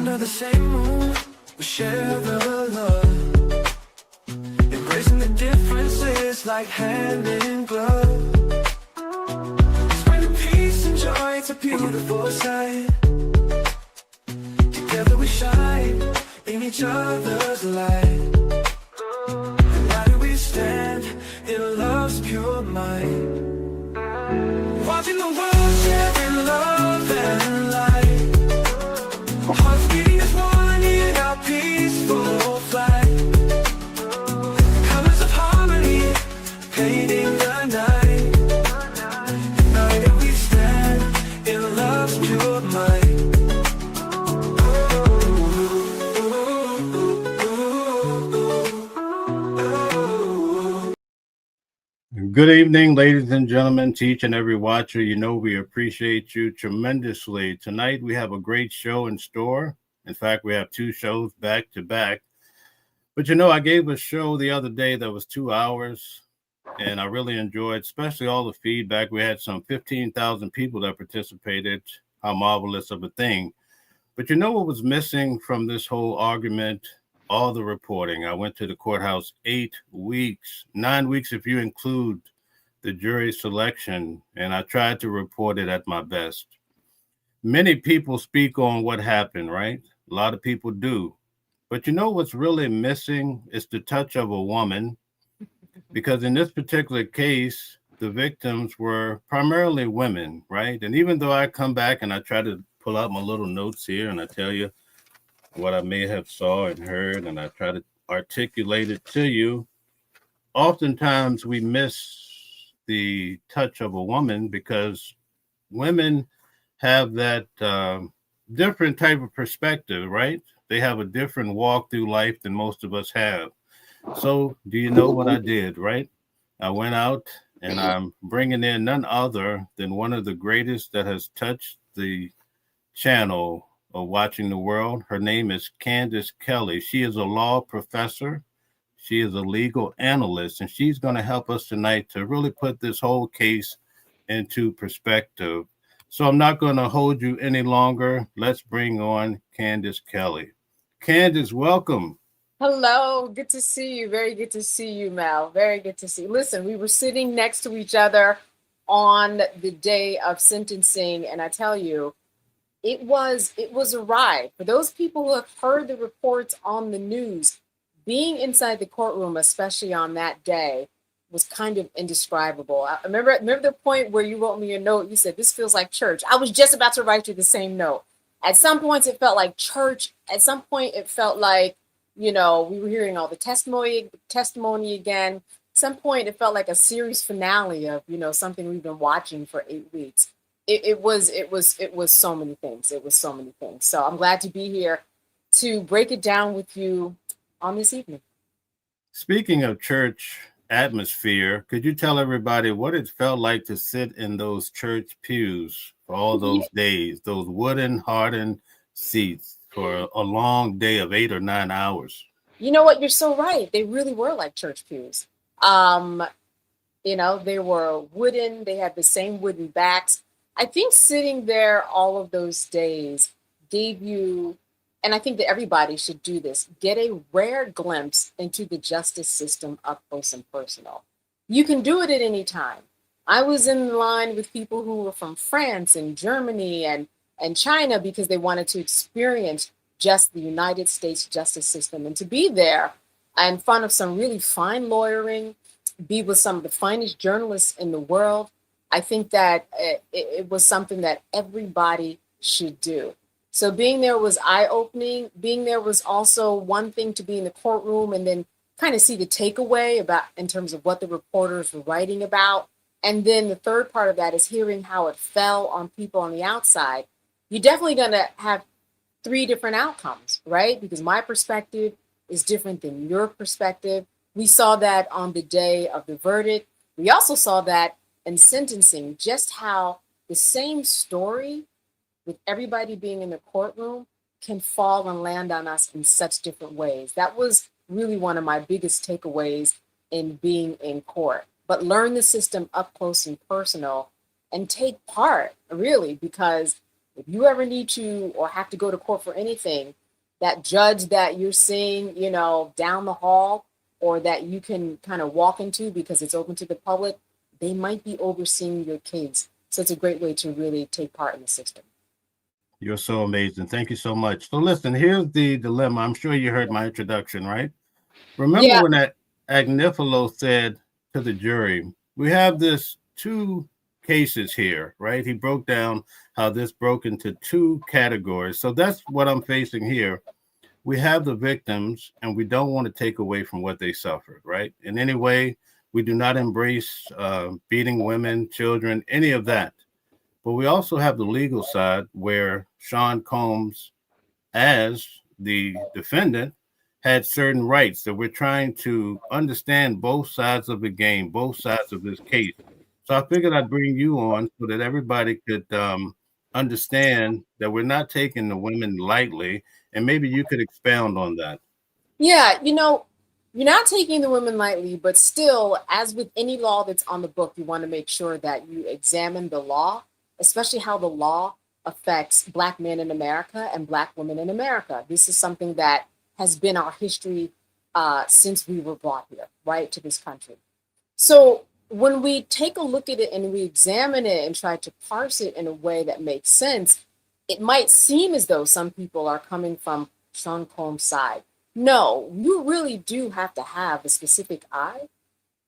Under the same moon, we share the love. Embracing the differences like hand in glove. Spreading peace and joy, it's a beautiful sight. Together we shine in each other's light. And why do we stand in love's pure might? Watching the world share in love and light. Hearts beating as one in our peaceful flight. Colors of harmony painting the night. United we stand in love's pure might. Good evening, ladies and gentlemen, to each and every watcher. You know we appreciate you tremendously. Tonight we have a great show in store. In fact, we have two shows back to back. But you know, I gave a show the other day that was 2 hours, and I really enjoyed, especially all the feedback. We had some 15,000 people that participated. How marvelous of a thing. But you know what was missing from this whole argument? All the reporting. I went to the courthouse 8 weeks, 9 weeks if you include the jury selection, and I tried to report it at my best. Many people speak on what happened, right? A lot of people do. But you know what's really missing is the touch of a woman, because in this particular case, the victims were primarily women, right? And even though I come back and I try to pull out my little notes here and I tell you what I may have saw and heard, and I try to articulate it to you, oftentimes we miss the touch of a woman because women have that different type of perspective, right? They have a different walk through life than most of us have. So do you know what I did, right? I went out and I'm bringing in none other than one of the greatest that has touched the channel of Watching the World. Her name is Candace Kelly. She is a law professor. She is a legal analyst, and she's going to help us tonight to really put this whole case into perspective. So I'm not going to hold you any longer. Let's bring on Candace Kelly. Candace, welcome. Hello, good to see you. Very good to see you, Mel. Very good to see you. Listen, we were sitting next to each other on the day of sentencing, and I tell you, it was a ride. For those people who have heard the reports on the news, being inside the courtroom, especially on that day, was kind of indescribable. I remember the point where you wrote me a note. You said, "This feels like church." I was just about to write you the same note. At some points, it felt like church. At some point, it felt like, we were hearing all the testimony again. At some point, it felt like a series finale of, something we've been watching for 8 weeks. It was so many things. It was so many things. So I'm glad to be here to break it down with you on this evening. Speaking of church atmosphere, could you tell everybody what it felt like to sit in those church pews for all those days, those wooden hardened seats for a long day of 8 or 9 hours? You know what? You're so right. They really were like church pews. They were wooden. They had the same wooden backs. I think sitting there all of those days gave you, and I think that everybody should do this, get a rare glimpse into the justice system up close and personal. You can do it at any time. I was in line with people who were from France and Germany and China because they wanted to experience just the United States justice system, and to be there in front of some really fine lawyering, be with some of the finest journalists in the world. I think that it was something that everybody should do. So being there was eye-opening. Being there was also one thing, to be in the courtroom and then kind of see the takeaway about in terms of what the reporters were writing about. And then the third part of that is hearing how it fell on people on the outside. You're definitely going to have 3 different outcomes, right? Because my perspective is different than your perspective. We saw that on the day of the verdict. We also saw that in sentencing, just how the same story with everybody being in the courtroom can fall and land on us in such different ways. That was really one of my biggest takeaways in being in court. But learn the system up close and personal and take part, really, because If you ever need to or have to go to court for anything, that judge that you're seeing, down the hall, or that you can kind of walk into because it's open to the public, they might be overseeing your case. So it's a great way to really take part in the system. You're so amazing. Thank you so much. So listen, here's the dilemma. I'm sure you heard my introduction, right? Remember Yeah. when that Agnifilo said to the jury, we have this two cases here, right? He broke down how this broke into two categories. So that's what I'm facing here. We have the victims, and we don't want to take away from what they suffered, right? In any way, we do not embrace beating women, children, any of that. But we also have the legal side where Sean Combs, as the defendant, had certain rights. So we're trying to understand both sides of the game, both sides of this case. So I figured I'd bring you on so that everybody could understand that we're not taking the women lightly, and maybe you could expound on that. Yeah, you're not taking the women lightly, but still, as with any law that's on the book, you want to make sure that you examine the law, especially how the law affects Black men in America and Black women in America. This is something that has been our history since we were brought here, right, to this country. So when we take a look at it and we examine it and try to parse it in a way that makes sense, it might seem as though some people are coming from Sean Combs' side. No, you really do have to have a specific eye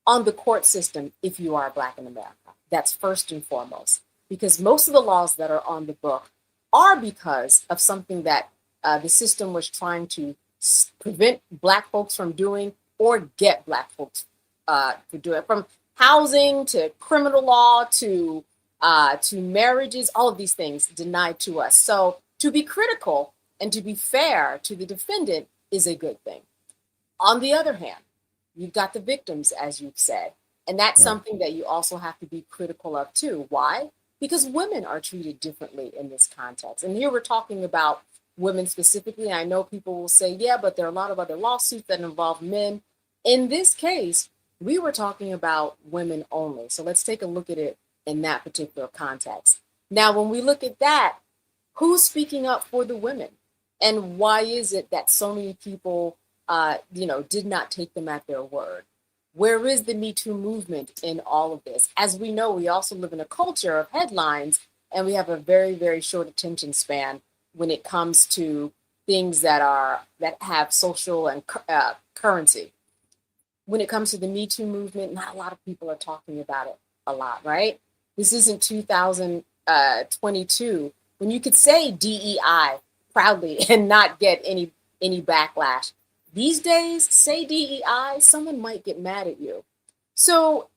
on the court system if you are Black in America. That's first and foremost, because most of the laws that are on the book are because of something that the system was trying to prevent Black folks from doing or get Black folks to do it, from housing to criminal law to marriages, all of these things denied to us. So to be critical and to be fair to the defendant is a good thing. On the other hand, you've got the victims, as you've said, and that's something that you also have to be critical of too. Why? Because women are treated differently in this context. And here we're talking about women specifically. I know people will say, yeah, but there are a lot of other lawsuits that involve men. In this case, we were talking about women only. So let's take a look at it in that particular context. Now, when we look at that, who's speaking up for the women? And why is it that so many people, did not take them at their word? Where is the Me Too movement in all of this? As we know, we also live in a culture of headlines, and we have a very, very short attention span when it comes to things that have social and currency. When it comes to the Me Too movement, not a lot of people are talking about it a lot, right? This isn't 2022 when you could say DEI proudly and not get any backlash. These days, say DEI, someone might get mad at you. So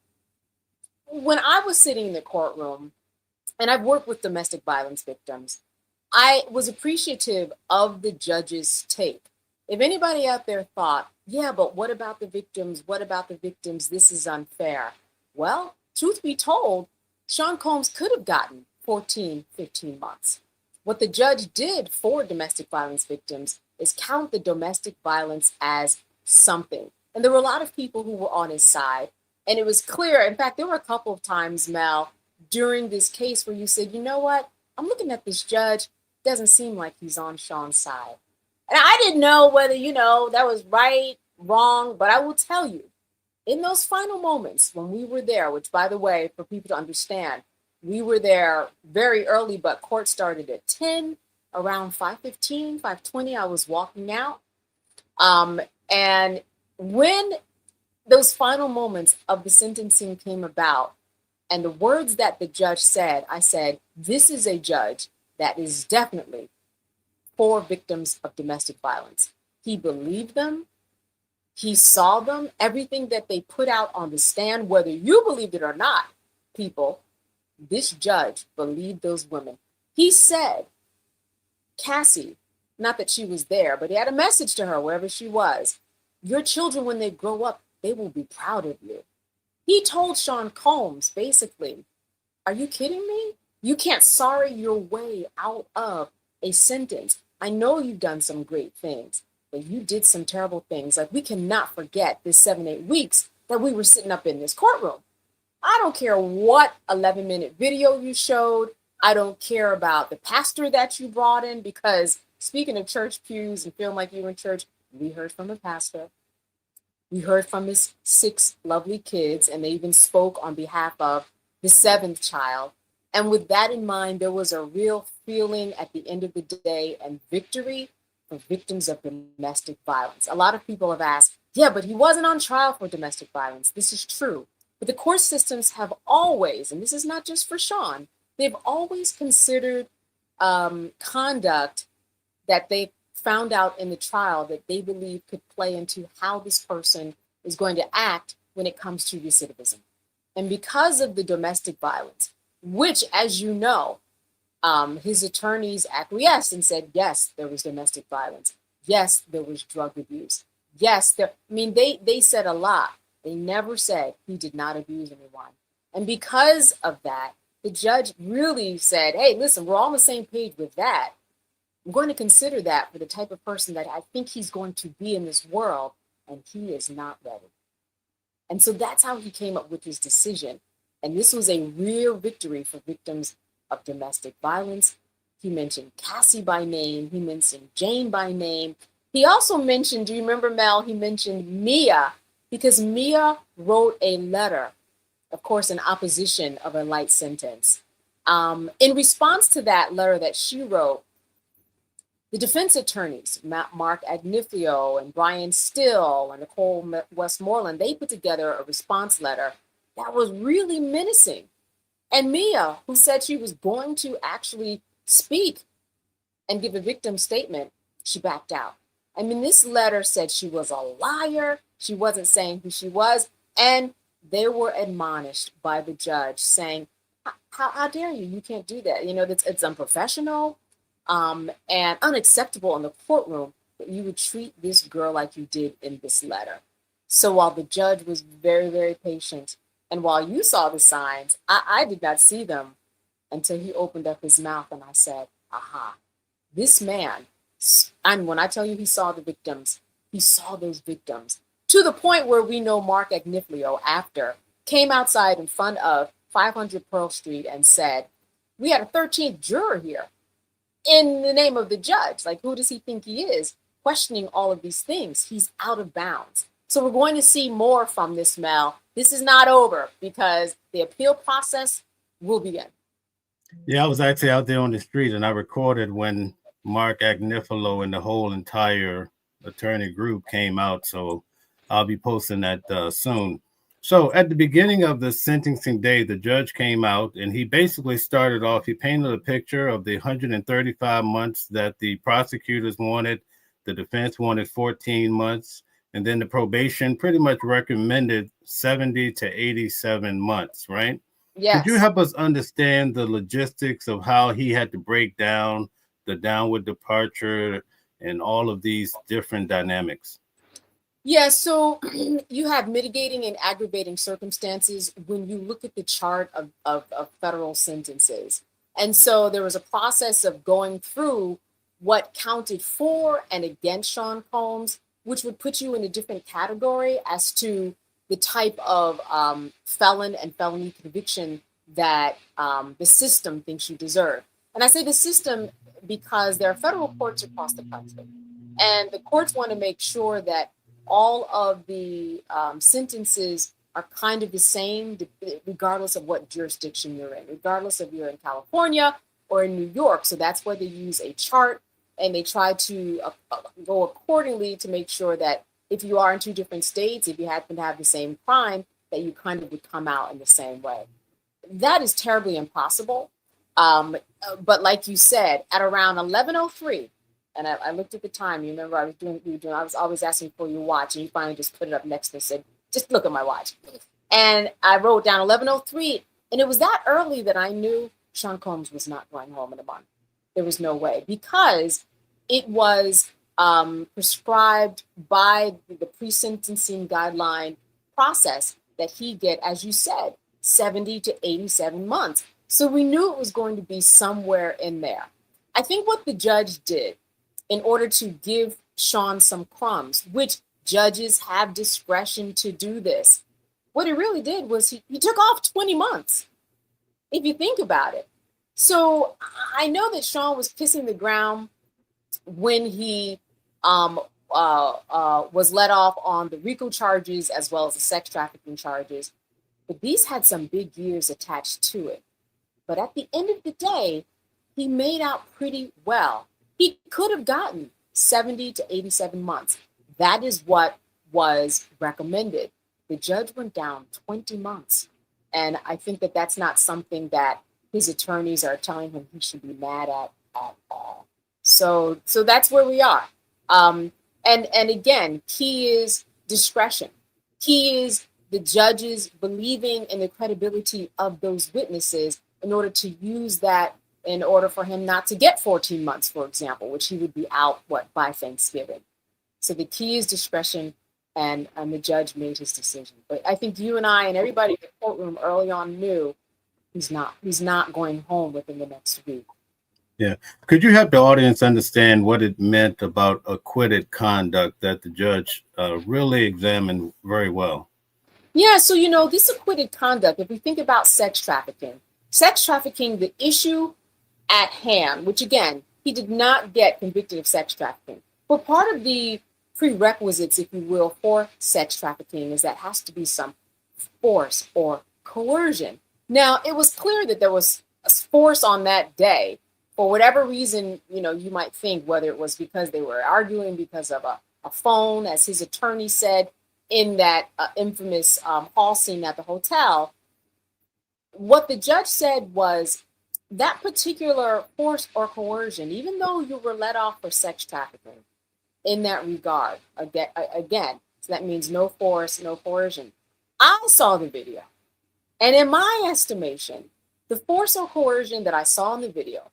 when I was sitting in the courtroom, and I've worked with domestic violence victims, I was appreciative of the judge's take. If anybody out there thought, yeah, but what about the victims? What about the victims? This is unfair. Well, truth be told, Sean Combs could have gotten 14, 15 months. What the judge did for domestic violence victims is count the domestic violence as something. And there were a lot of people who were on his side. And it was clear. In fact, there were a couple of times, Mel, during this case where you said, you know what? I'm looking at this judge. Doesn't seem like he's on Sean's side. And I didn't know whether, that was right, wrong. But I will tell you, in those final moments when we were there, which, by the way, for people to understand, we were there very early, but court started at 10. Around 5:15, 5:20, I was walking out. And when those final moments of the sentencing came about, and the words that the judge said, I said, this is a judge that is definitely for victims of domestic violence. He believed them. He saw them, everything that they put out on the stand, whether you believed it or not, people, this judge believed those women. He said, Cassie, not that she was there, but he had a message to her wherever she was. Your children, when they grow up, they will be proud of you. He told Sean Combs, basically, are you kidding me? You can't sorry your way out of a sentence. I know you've done some great things, but you did some terrible things. Like, we cannot forget this 7-8 weeks that we were sitting up in this courtroom. I don't care what 11-minute video you showed. I don't care about the pastor that you brought in, because speaking of church pews and feeling like you were in church, we heard from the pastor. We heard from his 6 lovely kids, and they even spoke on behalf of the 7th child. And with that in mind, there was a real feeling at the end of the day and victory for victims of domestic violence. A lot of people have asked, yeah, but he wasn't on trial for domestic violence. This is true. But the court systems have always, and this is not just for Sean, they've always considered conduct that they found out in the trial that they believe could play into how this person is going to act when it comes to recidivism. And because of the domestic violence, which, as you know, his attorneys acquiesced and said, yes, there was domestic violence. Yes, there was drug abuse. Yes, they said a lot. They never said he did not abuse anyone. And because of that, the judge really said, hey, listen, we're all on the same page with that. I'm going to consider that for the type of person that I think he's going to be in this world, and he is not ready. And so that's how he came up with his decision. And this was a real victory for victims of domestic violence. He mentioned Cassie by name. He mentioned Jane by name. He also mentioned, do you remember, Mel? He mentioned Mia, because Mia wrote a letter, of course, in opposition of a light sentence. In response to that letter that she wrote, the defense attorneys, Mark Agnifilo and Brian Still and Nicole Westmoreland, they put together a response letter that was really menacing. And Mia, who said she was going to actually speak and give a victim statement, she backed out. I mean, this letter said she was a liar. She wasn't saying who she was. And they were admonished by the judge saying, how dare you? You can't do that. You know, it's unprofessional and unacceptable in the courtroom that you would treat this girl like you did in this letter. So while the judge was very, very patient, and while you saw the signs, I did not see them until he opened up his mouth and I said, aha, this man, and when I tell you he saw the victims, he saw those victims to the point where we know Mark Agnifilo after came outside in front of 500 Pearl Street and said, we had a 13th juror here in the name of the judge. Like, who does he think he is? Questioning all of these things. He's out of bounds. So we're going to see more from this, Mel. This is not over because the appeal process will begin. Yeah, I was actually out there on the street and I recorded when Mark Agnifilo and the whole entire attorney group came out. So I'll be posting that soon. So at the beginning of the sentencing day, the judge came out and he basically started off, he painted a picture of the 135 months that the prosecutors wanted. The defense wanted 14 months. And then the probation pretty much recommended 70 to 87 months, right? Yes. Could you help us understand the logistics of how he had to break down the downward departure and all of these different dynamics? Yeah, so you have mitigating and aggravating circumstances when you look at the chart of federal sentences. And so there was a process of going through what counted for and against Sean Combs, which would put you in a different category as to the type of felon and felony conviction that the system thinks you deserve. And I say the system because there are federal courts across the country. And the courts want to make sure that all of the sentences are kind of the same, regardless of what jurisdiction you're in, regardless if you're in California or in New York. So that's why they use a chart and they try to go accordingly to make sure that if you are in 2 different states, if you happen to have the same crime, that you kind of would come out in the same way. That is terribly impossible. But like you said, at around 11:03, and I looked at the time. You remember I was always asking for your watch, and you finally just put it up next to me and said, just look at my watch. And I wrote down 11:03, and it was that early that I knew Sean Combs was not going home in a month. There was no way, because it was prescribed by the pre-sentencing guideline process that he get, as you said, 70 to 87 months. So we knew it was going to be somewhere in there. I think what the judge did, in order to give Sean some crumbs, which judges have discretion to do this, what he really did was he took off 20 months. If you think about it, So I know that Sean was kissing the ground when he um, was let off on the RICO charges as well as the sex trafficking charges, but these had some big years attached to it. But at the end of the day, he made out pretty well. He could have gotten 70 to 87 months. That is what was recommended. The judge went down 20 months. And I think that that's not something that his attorneys are telling him he should be mad at all. So that's where we are. And again, key is discretion. Key is the judges believing in the credibility of those witnesses in order to use that in order for him not to get 14 months, for example, which he would be out, by Thanksgiving. So the key is discretion, and the judge made his decision. But I think you and I and everybody in the courtroom early on knew he's not going home within the next week. Yeah. Could you help the audience understand what it meant about acquitted conduct that the judge really examined very well? Yeah, so this acquitted conduct, if we think about sex trafficking, the issue at hand, which again, he did not get convicted of sex trafficking. But part of the prerequisites, if you will, for sex trafficking is that has to be some force or coercion. Now, it was clear that there was a force on that day. For whatever reason, you might think whether it was because they were arguing because of a phone, as his attorney said in that infamous hall scene at the hotel. What the judge said was that particular force or coercion, even though you were let off for sex trafficking in that regard, again, so that means no force, no coercion. I saw the video. And in my estimation, the force or coercion that I saw in the video,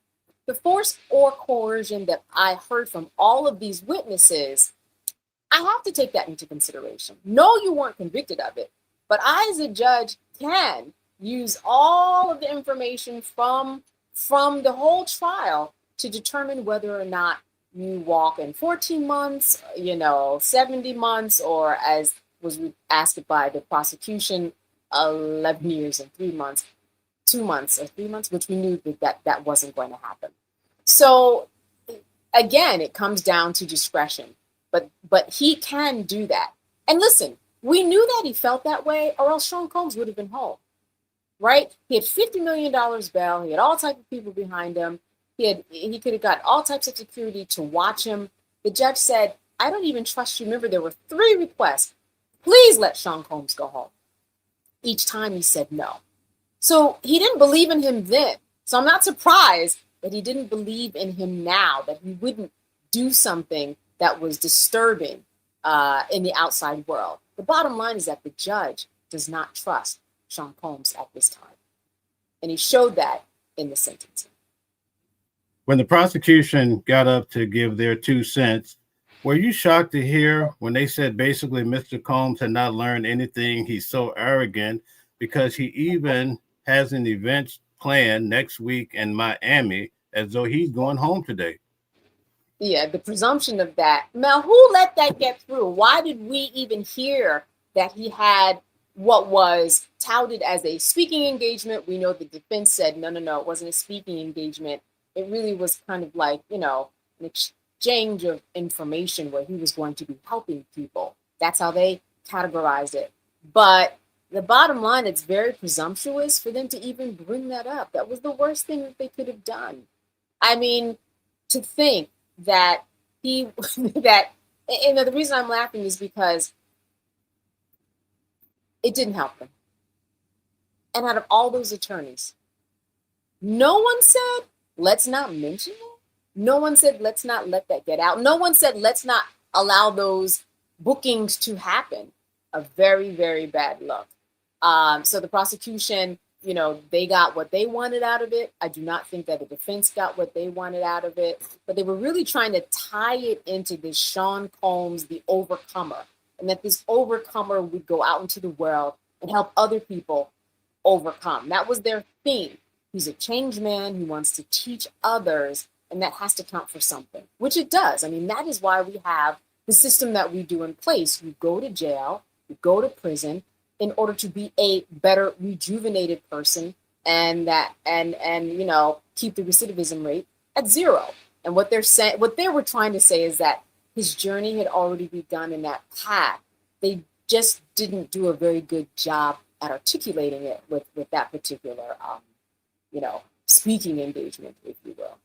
the force or coercion that I heard from all of these witnesses, I have to take that into consideration. No, you weren't convicted of it, but I, as a judge, can use all of the information from the whole trial to determine whether or not you walk in 14 months, 70 months, or as was asked by the prosecution, 11 years and 3 months, 2 months or 3 months, which we knew that wasn't going to happen. So again, it comes down to discretion, but he can do that. And listen, we knew that he felt that way, or else Sean Combs would have been home, right? He had $50 million bail. He had all types of people behind him. He could have got all types of security to watch him. The judge said, I don't even trust you. Remember, there were 3 requests. Please let Sean Combs go home. Each time he said no. So he didn't believe in him then. So I'm not surprised that he didn't believe in him now, that he wouldn't do something that was disturbing in the outside world. The bottom line is that the judge does not trust Sean Combs at this time. And he showed that in the sentencing. When the prosecution got up to give their 2 cents, were you shocked to hear when they said basically Mr. Combs had not learned anything? He's so arrogant because he even has an event planned next week in Miami as though he's going home today. Yeah, the presumption of that. Now, who let that get through? Why did we even hear that he had what was touted as a speaking engagement? We know the defense said, no, it wasn't a speaking engagement. It really was kind of like, an exchange of information where he was going to be helping people. That's how they categorized it. But the bottom line, it's very presumptuous for them to even bring that up. That was the worst thing that they could have done. I mean, to think that the reason I'm laughing is because it didn't help them. And out of all those attorneys, no one said, let's not mention it. No one said, let's not let that get out. No one said, let's not allow those bookings to happen. A very, very bad look. So the prosecution, they got what they wanted out of it. I do not think that the defense got what they wanted out of it, but they were really trying to tie it into this Sean Combs, the overcomer, and that this overcomer would go out into the world and help other people overcome. That was their theme. He's a changed man. He wants to teach others, and that has to count for something, which it does. I mean, that is why we have the system that we do in place. You go to jail, you go to prison in order to be a better rejuvenated person, and keep the recidivism rate at zero. And what they were trying to say is that his journey had already begun in that path. They just didn't do a very good job at articulating it with that particular, speaking engagement, if you will.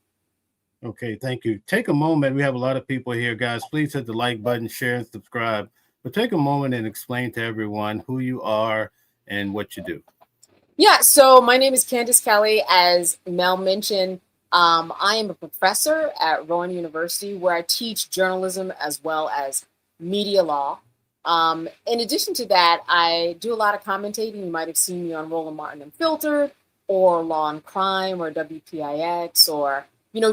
Okay, thank you. Take a moment. We have a lot of people here, guys. Please hit the like button, share, and subscribe. But take a moment and explain to everyone who you are and what you do. Yeah, so my name is Candace Kelly. As Mel mentioned, I am a professor at Rowan University where I teach journalism as well as media law. In addition to that, I do a lot of commentating. You might have seen me on Roland Martin Unfiltered or Law and Crime or WPIX or,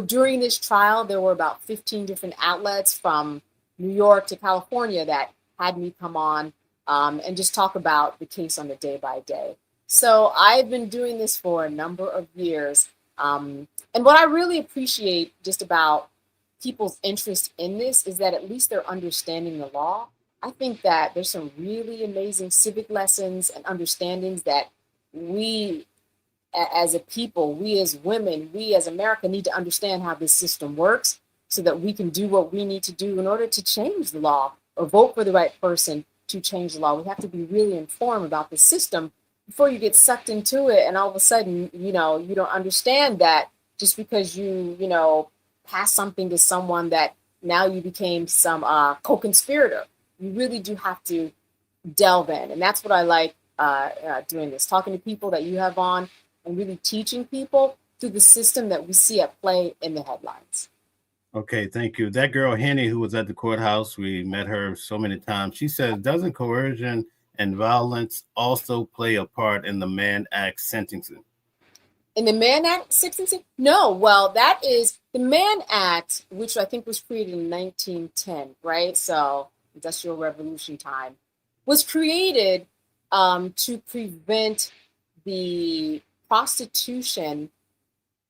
during this trial, there were about 15 different outlets from New York to California that had me come on and just talk about the case on a day by day. So I've been doing this for a number of years. And what I really appreciate just about people's interest in this is that at least they're understanding the law. I think that there's some really amazing civic lessons and understandings that we as a people, we as women, we as America need to understand how this system works so that we can do what we need to do in order to change the law or vote for the right person to change the law. We have to be really informed about the system before you get sucked into it and all of a sudden, you don't understand that just because you pass something to someone that now you became some co-conspirator. You really do have to delve in. And that's what I like doing this, talking to people that you have on and really teaching people through the system that we see at play in the headlines. Okay, thank you. That girl, Henny, who was at the courthouse, we met her so many times. She says, doesn't coercion and violence also play a part in the Mann Act sentencing? In the Mann Act sentencing? No. Well, that is the Mann Act, which I think was created in 1910, right? So Industrial Revolution time, was created to prevent the prostitution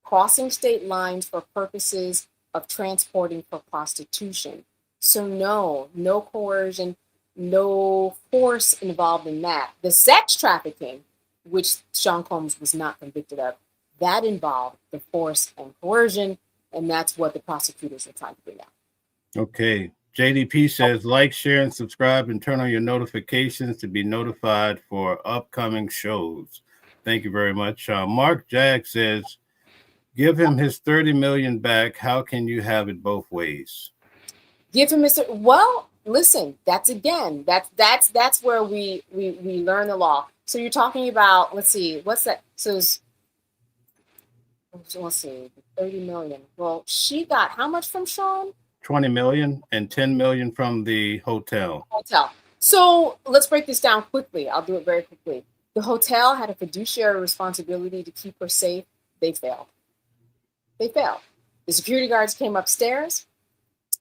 crossing state lines for purposes of transporting for prostitution. So no coercion, no force involved in that. The sex trafficking, which Sean Combs was not convicted of, that involved the force and coercion, and that's what the prosecutors are trying to bring out. Okay. JDP says, like, share, and subscribe, and turn on your notifications to be notified for upcoming shows. Thank you very much. Mark Jag says, give him his $30 million back. How can you have it both ways? Give him his, well, listen, that's where we learn the law. So you're talking about, let's see, what's that? So let's see, 30 million. Well, she got how much from Sean? 20 million and 10 million from the hotel. So let's break this down quickly. I'll do it very quickly. The hotel had a fiduciary responsibility to keep her safe. They failed. The security guards came upstairs.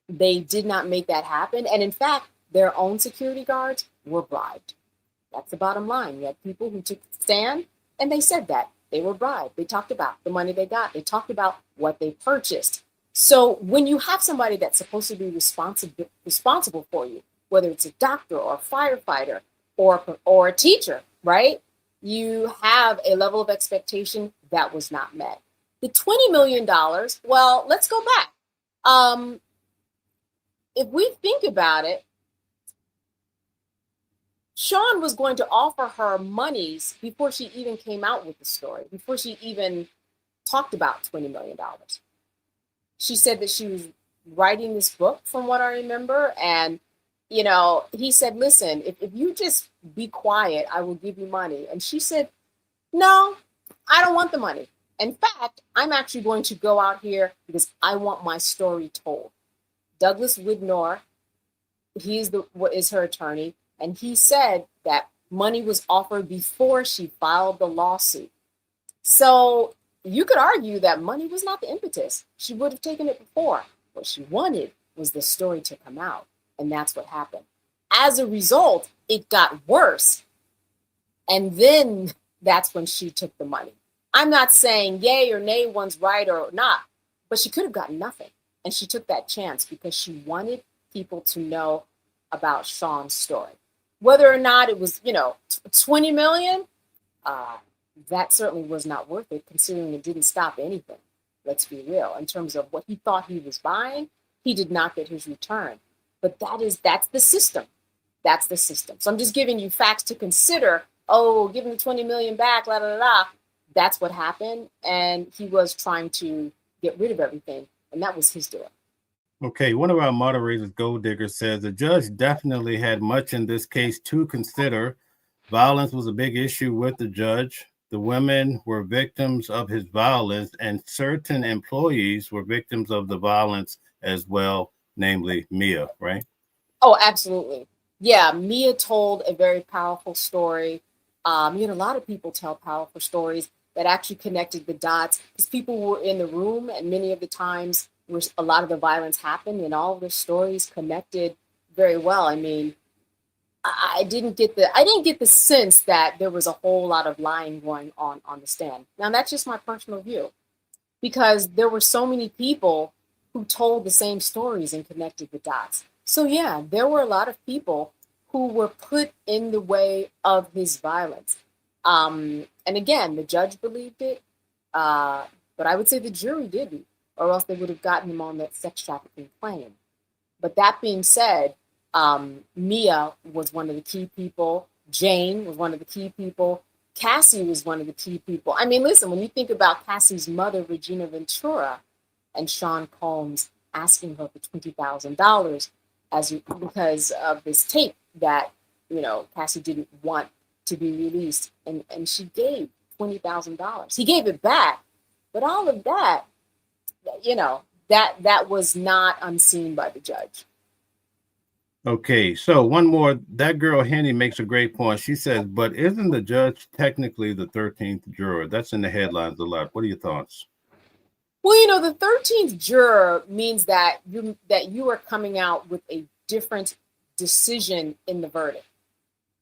They did not make that happen. And in fact, their own security guards were bribed. That's the bottom line. You had people who took the stand and they said that they were bribed. They talked about the money they got. They talked about what they purchased. So when you have somebody that's supposed to be responsible for you, whether it's a doctor or a firefighter or a teacher, right? You have a level of expectation that was not met. The $20 million, well, let's go back. If we think about it, Sean was going to offer her monies before she even came out with the story, before she even talked about $20 million. She said that she was writing this book, from what I remember. And, he said, listen, if you just be quiet, I will give you money. And she said, no, I don't want the money. In fact, I'm actually going to go out here because I want my story told. Douglas Widnor, is her attorney, and he said that money was offered before she filed the lawsuit. So you could argue that money was not the impetus. She would have taken it before. What she wanted was the story to come out, and that's what happened. As a result, it got worse, and then that's when she took the money. I'm not saying yay or nay, one's right or not, but she could have gotten nothing. And she took that chance because she wanted people to know about Sean's story. Whether or not it was, 20 million, that certainly was not worth it, considering it didn't stop anything. Let's be real. In terms of what he thought he was buying, he did not get his return. But that's the system. That's the system. So I'm just giving you facts to consider. Oh, give him the 20 million back, la la la. That's what happened. And he was trying to get rid of everything. And that was his doing. Okay, one of our moderators, Gold Digger, says the judge definitely had much in this case to consider. Violence was a big issue with the judge. The women were victims of his violence, and certain employees were victims of the violence as well, namely Mia, right? Oh, absolutely. Yeah, Mia told a very powerful story. You know, a lot of people tell powerful stories that actually connected the dots because people were in the room, and many of the times where a lot of the violence happened, and all of the stories connected very well. I mean, I didn't get the sense that there was a whole lot of lying going on the stand. Now that's just my personal view, because there were so many people who told the same stories and connected the dots. So yeah, there were a lot of people who were put in the way of his violence. And again, the judge believed it, but I would say the jury didn't, or else they would have gotten him on that sex trafficking claim. But that being said, Mia was one of the key people. Jane was one of the key people. Cassie was one of the key people. I mean, listen, when you think about Cassie's mother, Regina Ventura, and Sean Combs asking her for $20,000 because of this tape that, you know, Cassie didn't want to be released, and she gave $20,000. He gave it back, but all of that, you know, that was not unseen by the judge. Okay, so one more. That girl Henny makes a great point. She says, but isn't the judge technically the 13th juror? That's in the headlines a lot. What are your thoughts? Well, you know, the 13th juror means that you are coming out with a different decision in the verdict.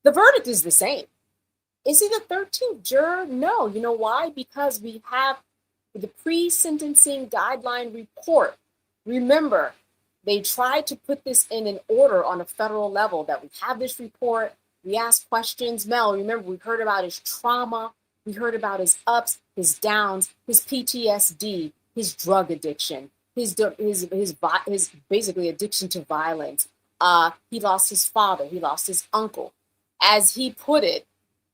The verdict is the same. Is he the 13th juror? No. You know why? Because we have the pre-sentencing guideline report. Remember, they tried to put this in an order on a federal level that we have this report. We ask questions. Mel, remember, we heard about his trauma. We heard about his ups, his downs, his PTSD, his drug addiction, his basically addiction to violence. He lost his father. He lost his uncle. As he put it,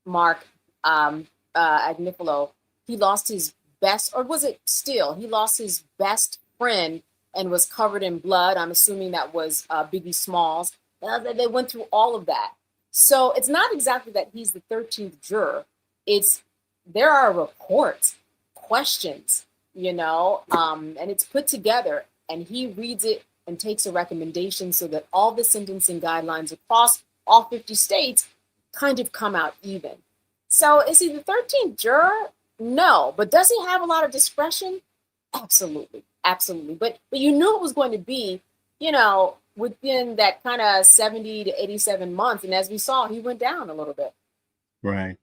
Mark Agnifilo, he lost his best, or was it still? He lost his best friend and was covered in blood. I'm assuming that was Biggie Smalls. They went through all of that. So it's not exactly that he's the 13th juror. There are reports, questions, you know, and it's put together, and he reads it and takes a recommendation so that all the sentencing guidelines across all 50 states kind of come out even. So is he the 13th juror? No. But does he have a lot of discretion? Absolutely. Absolutely. But you knew it was going to be, you know, within that kind of 70 to 87 months. And as we saw, he went down a little bit. Right.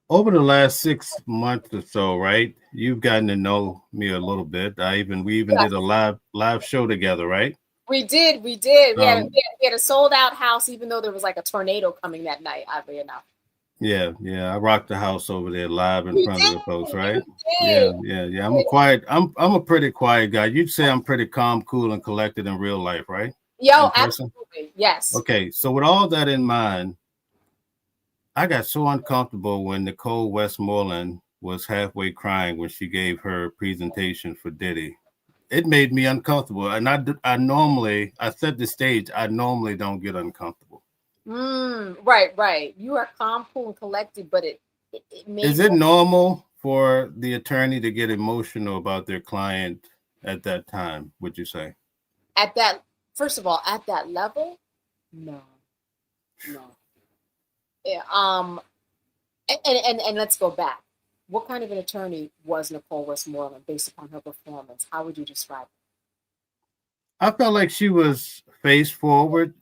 Over the last 6 months or so, right? You've gotten to know me a little bit. We even did a live show together, right? We did. We had a sold out house, even though there was like a tornado coming that night, oddly enough. Yeah. I rocked the house over there live in front of the folks, right? Yeah. I'm a pretty quiet guy. You'd say I'm pretty calm, cool, and collected in real life, right? Yo, absolutely. Yes. Okay. So with all that in mind, I got so uncomfortable when Nicole Westmoreland was halfway crying when she gave her presentation for Diddy. It made me uncomfortable. And I set the stage. I normally don't get uncomfortable. Right. You are calm, cool, and collected, but it made. Is it normal for the attorney to get emotional about their client at that time, would you say? First of all, at that level, no. Yeah, and let's go back. What kind of an attorney was Nicole Westmoreland based upon her performance? How would you describe it? I felt like she was face forward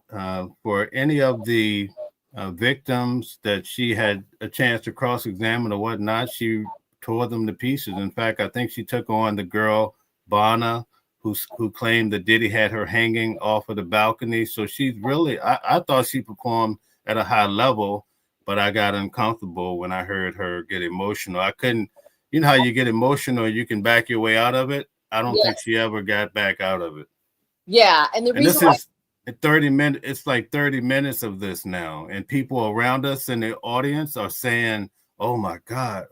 for any of the victims that she had a chance to cross-examine or whatnot. She tore them to pieces. In fact, I think she took on the girl, Bana, who claimed that Diddy had her hanging off of the balcony. So she's really, I thought she performed at a high level, but I got uncomfortable when I heard her get emotional. I couldn't, you know how you get emotional, you can back your way out of it. I don't think Yes. she ever got back out of it. Yeah. And the And reason this why, is 30 minutes. It's like 30 minutes of this now. And people around us in the audience are saying, oh my God,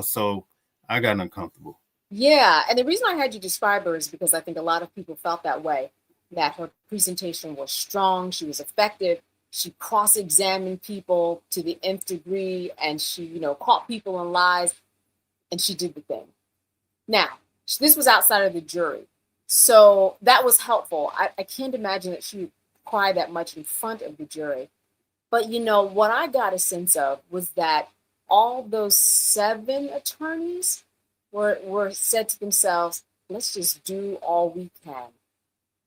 so I got uncomfortable. yeah. And the reason I had you describe her is because I think a lot of people felt that way, that her presentation was strong, she was effective, she cross-examined people to the nth degree, and she, caught people in lies, and she did the thing. Now, this was outside of the jury. So that was helpful. I can't imagine that she would cry that much in front of the jury. But what I got a sense of was that all those 7 attorneys were said to themselves, let's just do all we can.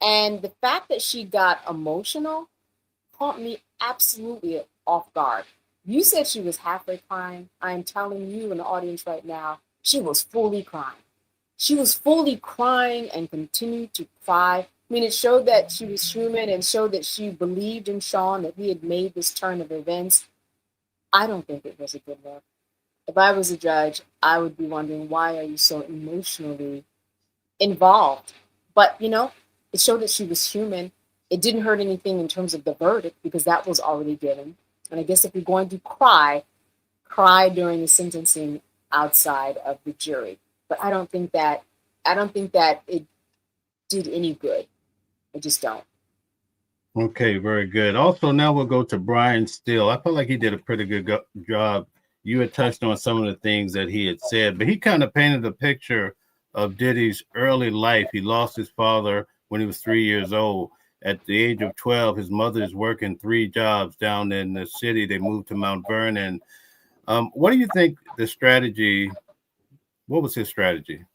And the fact that she got emotional caught me absolutely off guard. You said she was halfway crying. I'm telling you in the audience right now, she was fully crying. She was fully crying and continued to cry. I mean, it showed that she was human and showed that she believed in Sean, that he had made this turn of events. I don't think it was a good look. If I was a judge, I would be wondering, why are you so emotionally involved? But, it showed that she was human. It didn't hurt anything in terms of the verdict because that was already given. And I guess if you're going to cry during the sentencing outside of the jury. But I don't think that it did any good. I just don't. Okay, very good. Also, now we'll go to Brian Steele. I felt like he did a pretty good job. You had touched on some of the things that he had said, but he kind of painted a picture of Diddy's early life. He lost his father when he was 3 years old. At the age of 12, his mother is working 3 jobs down in the city. They moved to Mount Vernon. What do you think what was his strategy?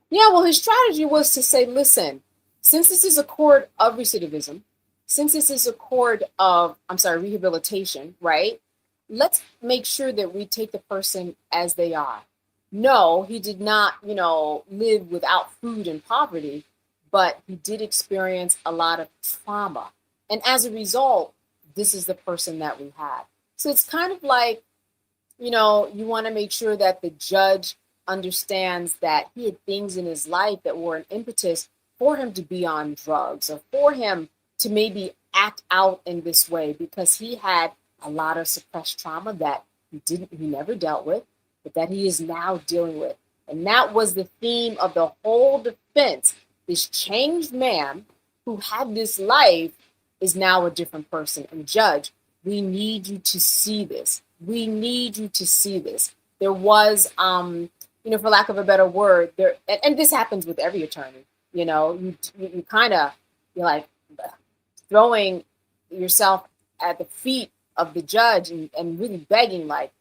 Yeah, well, his strategy was to say, listen, since this is a court of recidivism, since this is a court of, rehabilitation, right? Let's make sure that we take the person as they are. No, he did not, live without food and poverty, but he did experience a lot of trauma. And as a result, this is the person that we have. So it's kind of like, you want to make sure that the judge understands that he had things in his life that were an impetus for him to be on drugs or for him to maybe act out in this way because he had a lot of suppressed trauma that he never dealt with, but that he is now dealing with. And that was the theme of the whole defense. This changed man who had this life is now a different person. And judge, we need you to see this. We need you to see this. There was, for lack of a better word, there, and this happens with every attorney. You kind of, you're like throwing yourself at the feet of the judge and really begging, like,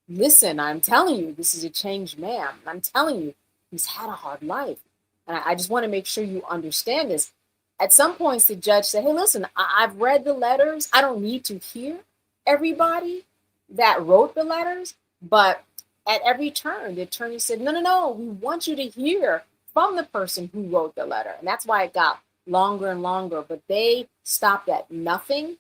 listen, I'm telling you, this is a changed man. I'm telling you, he's had a hard life. And I just want to make sure you understand this. At some points, the judge said, hey, listen, I've read the letters. I don't need to hear everybody that wrote the letters. But at every turn, the attorney said, no, we want you to hear from the person who wrote the letter. And that's why it got longer and longer. But they stopped at nothing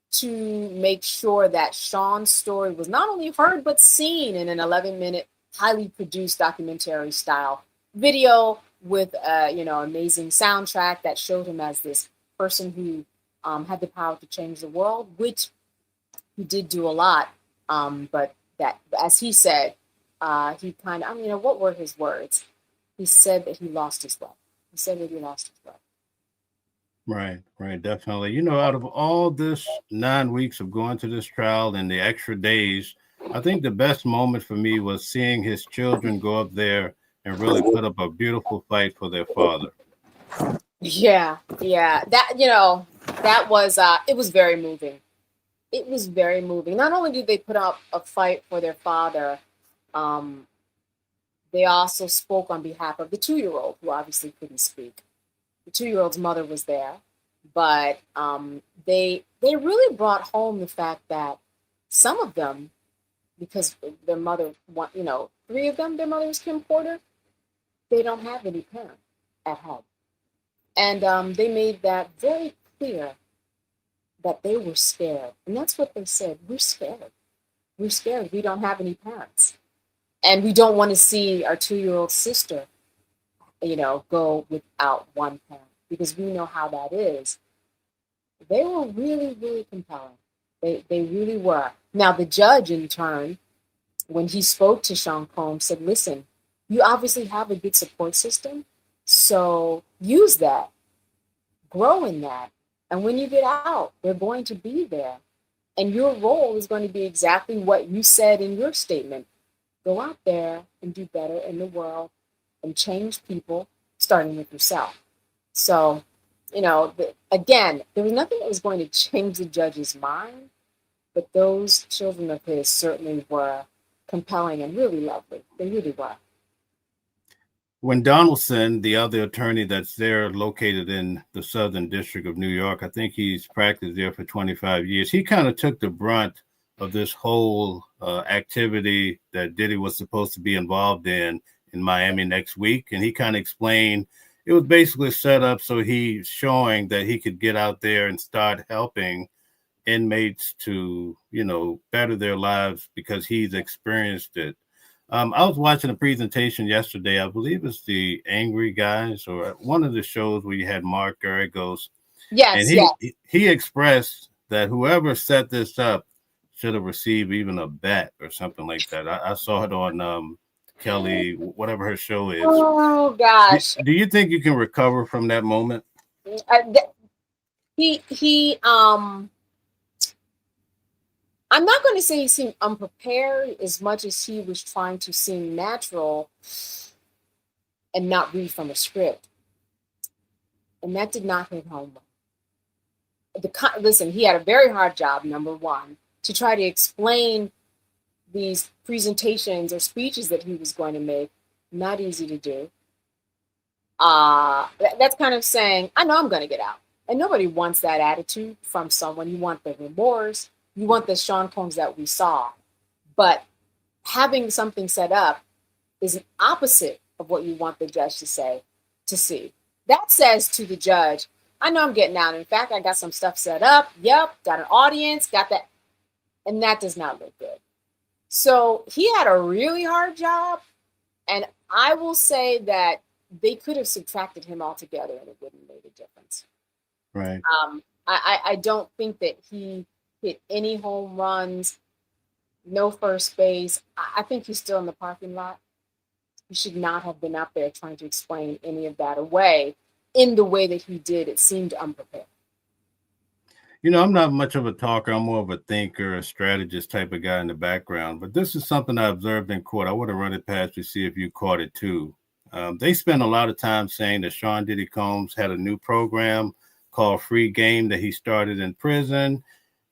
to make sure that Sean's story was not only heard, but seen in an 11-minute, highly produced documentary style video with amazing soundtrack that showed him as this person who had the power to change the world, which he did do a lot. But that, as he said, he kind of, what were his words? He said that he lost his way. He said that he lost his way. Right, definitely. Out of all this 9 weeks of going to this trial and the extra days, I think the best moment for me was seeing his children go up there and really put up a beautiful fight for their father. Yeah. That, that was, it was very moving. It was very moving. Not only did they put up a fight for their father, they also spoke on behalf of the 2-year-old who obviously couldn't speak. The 2-year-old's mother was there, but they really brought home the fact that some of them, because their mother, 3 of them, their mother was Kim Porter, they don't have any parent at home. And they made that very clear that they were scared. And that's what they said. We're scared. We're scared. We don't have any parents. And we don't want to see our 2-year-old sister go without one parent, because we know how that is. They were really, really compelling. They really were. Now, the judge, in turn, when he spoke to Sean Combs, said, listen, you obviously have a good support system, so use that, grow in that. And when you get out, they're going to be there. And your role is going to be exactly what you said in your statement. Go out there and do better in the world and change people, starting with yourself. So, again, there was nothing that was going to change the judge's mind, but those children of his certainly were compelling and really lovely. They really were. When Donaldson, the other attorney that's there located in the Southern District of New York, I think he's practiced there for 25 years. He kind of took the brunt of this whole activity that Diddy was supposed to be involved in Miami next week. And he kind of explained it was basically set up so he's showing that he could get out there and start helping inmates to, better their lives because he's experienced it. I was watching a presentation yesterday. I believe it's the Angry Guys or one of the shows where you had Mark Garagos. Yes, and he expressed that whoever set this up should have received even a bat or something like that. I saw it on Kelly, whatever her show is. Oh gosh. Do you think you can recover from that moment? I'm not going to say he seemed unprepared as much as he was trying to seem natural and not read from a script. And that did not hit home. Listen, he had a very hard job, number one, to try to explain these presentations or speeches that he was going to make. Not easy to do. That's kind of saying, I know I'm going to get out. And nobody wants that attitude from someone. You want the remorse. You want the Sean Combs that we saw. But having something set up is an opposite of what you want the judge to see. That says to the judge, I know I'm getting out. In fact, I got some stuff set up. Yep, got an audience, got that. And that does not look good. So he had a really hard job. And I will say that they could have subtracted him altogether and it wouldn't have made a difference. Right. I don't think that he hit any home runs, no first base. I think he's still in the parking lot. He should not have been out there trying to explain any of that away in the way that he did. It seemed unprepared. I'm not much of a talker. I'm more of a thinker, a strategist type of guy in the background. But this is something I observed in court. I want to run it past you, see if you caught it too. They spent a lot of time saying that Sean Diddy Combs had a new program called Free Game that he started in prison.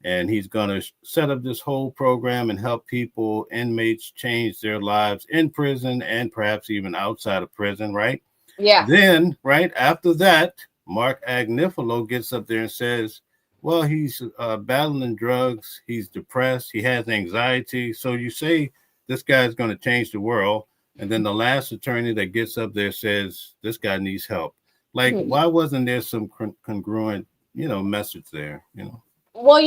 And he's going to set up this whole program and help people, inmates, change their lives in prison and perhaps even outside of prison, right? Yeah. Then, right after that, Mark Agnifilo gets up there and says, well, he's battling drugs. He's depressed. He has anxiety. So you say this guy's going to change the world. And then the last attorney that gets up there says, this guy needs help. Like, why wasn't there some congruent, message there, Well,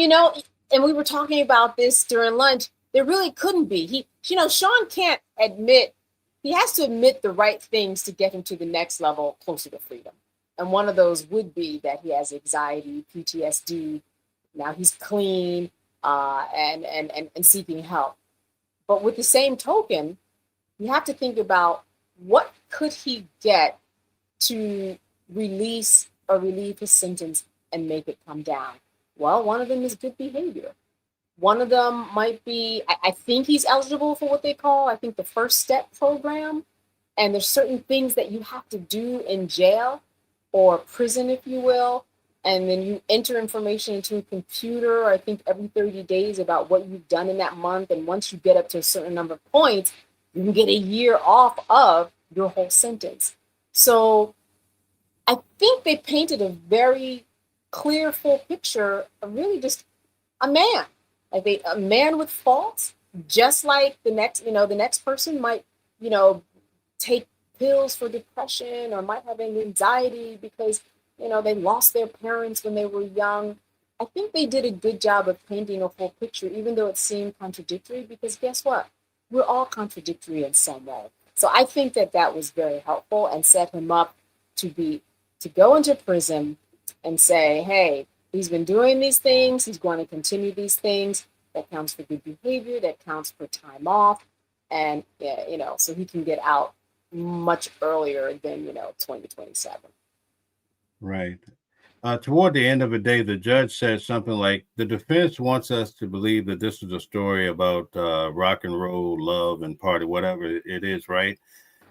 and we were talking about this during lunch. There really couldn't be. Sean can't admit, he has to admit the right things to get him to the next level closer to freedom. And one of those would be that he has anxiety, PTSD. Now he's clean and seeking help. But with the same token, you have to think about what could he get to release or relieve his sentence and make it come down. Well, one of them is good behavior. One of them might be, I think he's eligible for what they call, I think, the First Step program. And there's certain things that you have to do in jail or prison, if you will. And then you enter information into a computer, I think every 30 days about what you've done in that month. And once you get up to a certain number of points, you can get a year off of your whole sentence. So I think they painted a very clear, full picture of really just a man, a man with faults, just like the next person might, take pills for depression or might have anxiety because, they lost their parents when they were young. I think they did a good job of painting a full picture, even though it seemed contradictory, because guess what? We're all contradictory in some way. So I think that that was very helpful and set him up to go into prison and say, hey, he's been doing these things. He's going to continue these things. That counts for good behavior. That counts for time off. And, so he can get out much earlier than, 2027. Right. Toward the end of the day, the judge said something like, the defense wants us to believe that this is a story about rock and roll, love, and party, whatever it is, right?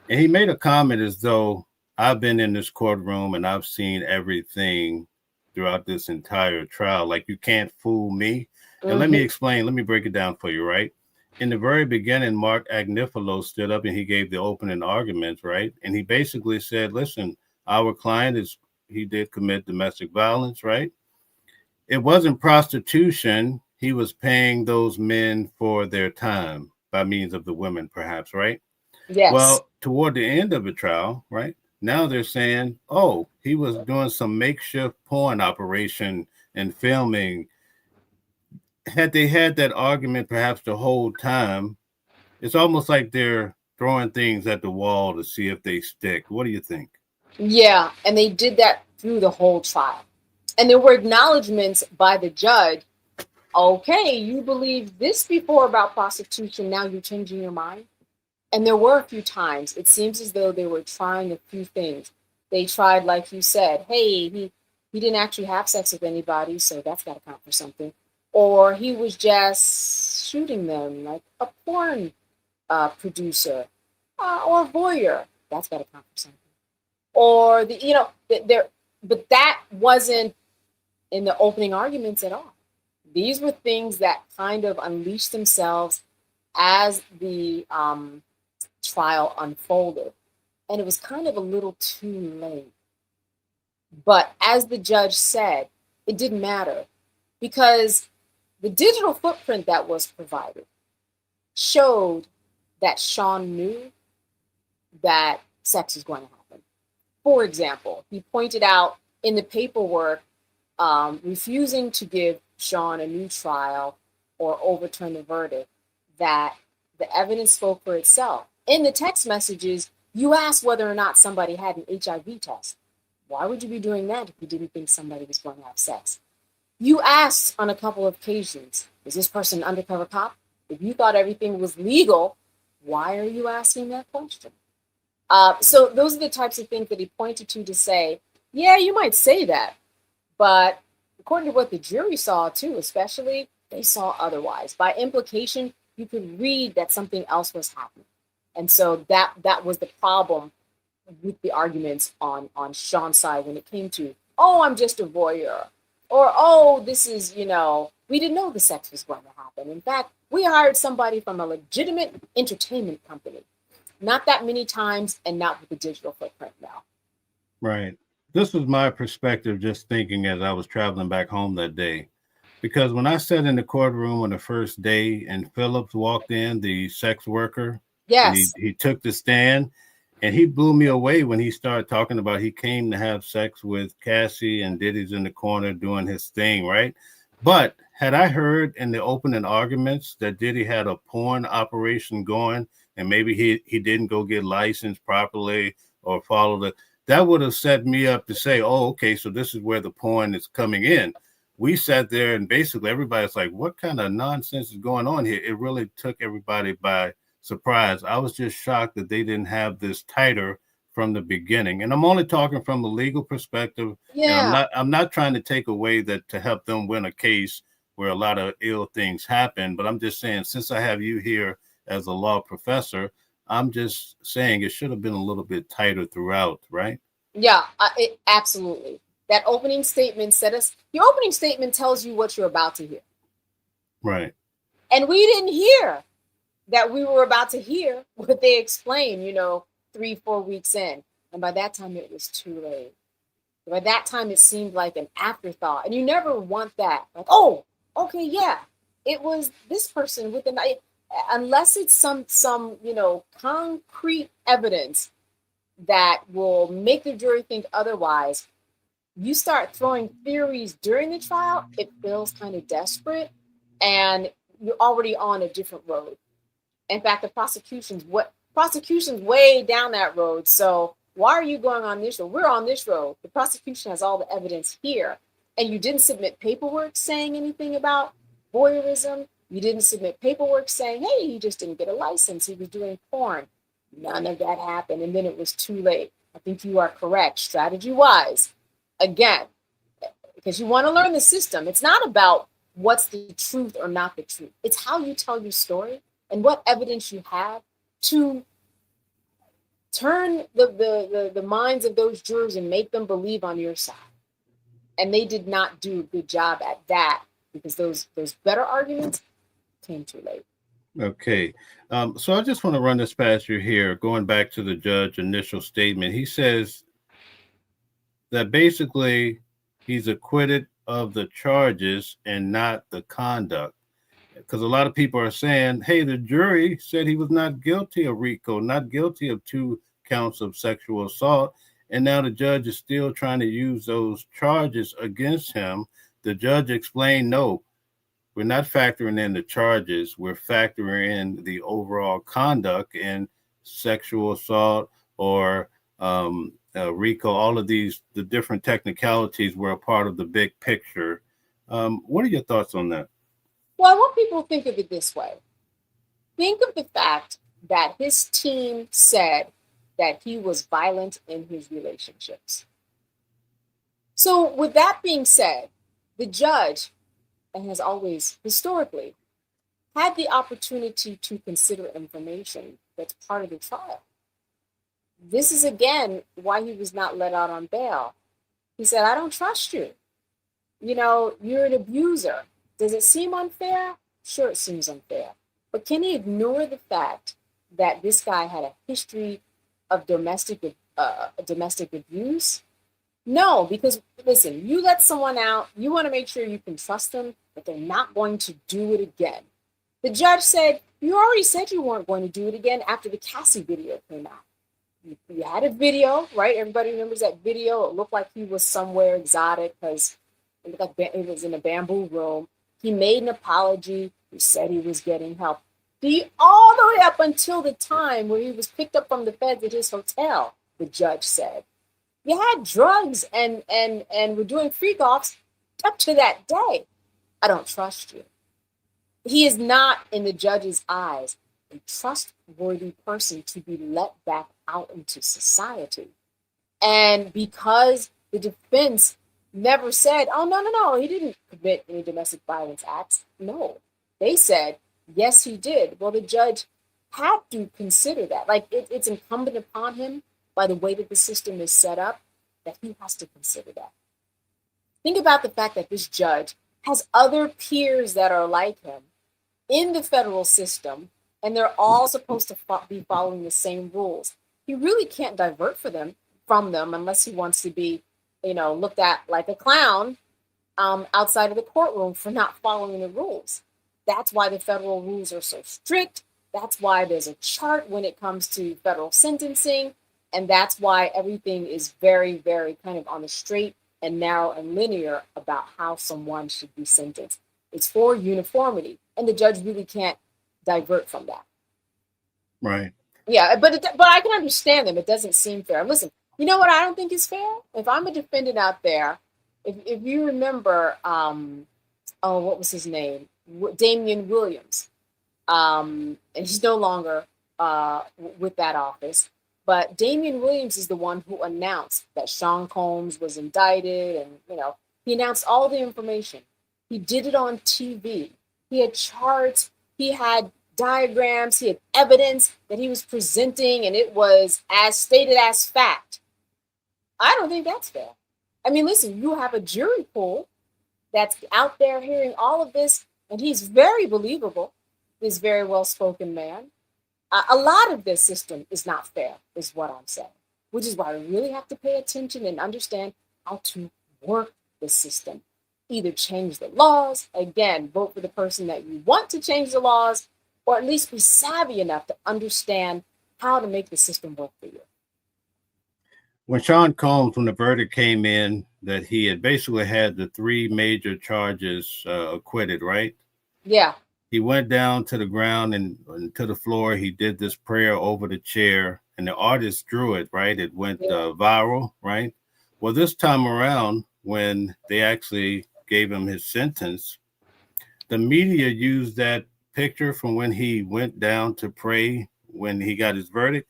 And he made a comment as though, I've been in this courtroom and I've seen everything throughout this entire trial. Like, you can't fool me. And let me explain, let me break it down for you, right? In the very beginning, Mark Agnifilo stood up and he gave the opening arguments, right? And he basically said, listen, our client he did commit domestic violence, right? It wasn't prostitution. He was paying those men for their time by means of the women, perhaps, right? Yes. Well, toward the end of the trial, right? Now they're saying, oh, he was doing some makeshift porn operation and filming. Had they had that argument perhaps the whole time, it's almost like they're throwing things at the wall to see if they stick. What do you think? Yeah, and they did that through the whole trial. And there were acknowledgments by the judge. Okay, you believed this before about prostitution. Now you're changing your mind. And there were a few times. It seems as though they were trying a few things. They tried, like you said, hey, he didn't actually have sex with anybody, so that's got to count for something. Or he was just shooting them like a porn producer or a voyeur. That's got to count for something. Or but that wasn't in the opening arguments at all. These were things that kind of unleashed themselves as the trial unfolded, and it was kind of a little too late. But as the judge said, it didn't matter because the digital footprint that was provided showed that Sean knew that sex was going to happen. For example, he pointed out in the paperwork, refusing to give Sean a new trial or overturn the verdict, that the evidence spoke for itself. In the text messages, you asked whether or not somebody had an HIV test. Why would you be doing that if you didn't think somebody was going to have sex? You asked on a couple of occasions, is this person an undercover cop? If you thought everything was legal, why are you asking that question? So those are the types of things that he pointed to say, yeah, you might say that, but according to what the jury saw too, especially, they saw otherwise. By implication, you could read that something else was happening. And so that was the problem with the arguments on Sean's side when it came to, oh, I'm just a voyeur. Or, oh, this is, we didn't know the sex was going to happen. In fact, we hired somebody from a legitimate entertainment company. Not that many times and not with the digital footprint now. Right. This was my perspective just thinking as I was traveling back home that day. Because when I sat in the courtroom on the first day and Phillips walked in, the sex worker, yes, he took the stand and he blew me away when he started talking about he came to have sex with Cassie and Diddy's in the corner doing his thing, right? But had I heard in the opening arguments that Diddy had a porn operation going and maybe he didn't go get licensed properly or follow that would have set me up to say, oh, okay, so this is where the porn is coming in. We sat there and basically everybody's like, what kind of nonsense is going on here? It really took everybody by surprise. I was just shocked that they didn't have this tighter from the beginning. And I'm only talking from a legal perspective. yeah. And I'm not trying to take away that to help them win a case where a lot of ill things happen. But I'm just saying, since I have you here as a law professor, I'm just saying it should have been a little bit tighter throughout, right? Yeah, absolutely. That opening statement your opening statement tells you what you're about to hear. Right. And we didn't hear that we were about to hear what they explained, 3-4 weeks in. And by that time, it was too late. By that time, it seemed like an afterthought. And you never want that. Like, oh, okay, yeah, it was this person with the knife. Unless it's some concrete evidence that will make the jury think otherwise, you start throwing theories during the trial, it feels kind of desperate and you're already on a different road. In fact, the prosecution's what Prosecution's way down that road. So why are you going on this road? We're on this road. The prosecution has all the evidence here. And you didn't submit paperwork saying anything about voyeurism. You didn't submit paperwork saying, hey, he just didn't get a license. He was doing porn. None of that happened. And then it was too late. I think you are correct, strategy-wise. Again, because you want to learn the system. It's not about what's the truth or not the truth. It's how you tell your story and what evidence you have to turn the minds of those jurors and make them believe on your side. And they did not do a good job at that because those better arguments came too late. Okay. So I just want to run this past you here, going back to the judge's initial statement. He says that basically he's acquitted of the charges and not the conduct. Because a lot of people are saying, hey, the jury said he was not guilty of RICO, not guilty of 2 counts of sexual assault. And now the judge is still trying to use those charges against him. The judge explained, no, we're not factoring in the charges. We're factoring in the overall conduct in sexual assault or RICO. All of these, the different technicalities were a part of the big picture. What are your thoughts on that? Well, I want people to think of it this way. Think of the fact that his team said that he was violent in his relationships. So with that being said, the judge, and has always historically, had the opportunity to consider information that's part of the trial. This is, again, why he was not let out on bail. He said, I don't trust you. You know, you're an abuser. Does it seem unfair? Sure, it seems unfair. But can he ignore the fact that this guy had a history of domestic abuse? No, because listen, you let someone out, you want to make sure you can trust them, but they're not going to do it again. The judge said, you already said you weren't going to do it again after the Cassie video came out. You had a video, right? Everybody remembers that video. It looked like he was somewhere exotic because it looked like it was in a bamboo room. He made an apology. He said he was getting help. All the way up until the time where he was picked up from the feds at his hotel, the judge said. You had drugs and were doing freak offs up to that day. I don't trust you. He is not, in the judge's eyes, a trustworthy person to be let back out into society. And because the defense never said, oh, no, he didn't commit any domestic violence acts. No, they said, yes, he did. Well, the judge had to consider that. Like it's incumbent upon him by the way that the system is set up that he has to consider that. Think about the fact that this judge has other peers that are like him in the federal system, and they're all supposed to be following the same rules. He really can't divert from them unless he wants to be, looked at like a clown outside of the courtroom for not following the rules. That's why the federal rules are so strict. That's why there's a chart when it comes to federal sentencing. And that's why everything is very, very kind of on the straight and narrow and linear about how someone should be sentenced. It's for uniformity. And the judge really can't divert from that. Right. Yeah, but I can understand them. It doesn't seem fair. Listen, you know what I don't think is fair? If I'm a defendant out there, if you remember, what was his name? Damian Williams. And he's no longer with that office. But Damian Williams is the one who announced that Sean Combs was indicted. And, he announced all the information. He did it on TV. He had charts. He had diagrams. He had evidence that he was presenting, and it was as stated as fact. I don't think that's fair. I mean, listen, you have a jury pool that's out there hearing all of this, and he's very believable. He's a very well-spoken man. A lot of this system is not fair, is what I'm saying, which is why we really have to pay attention and understand how to work the system. Either change the laws, again, vote for the person that you want to change the laws, or at least be savvy enough to understand how to make the system work for you. When Sean Combs, when the verdict came in that he had basically had the 3 major charges acquitted, right? Yeah. he went down to the ground and to the floor. He did this prayer over the chair, and the artist drew it, right? It went Yeah. viral, right? Well, this time around, when they actually gave him his sentence, the media used that picture from when he went down to pray when he got his verdict.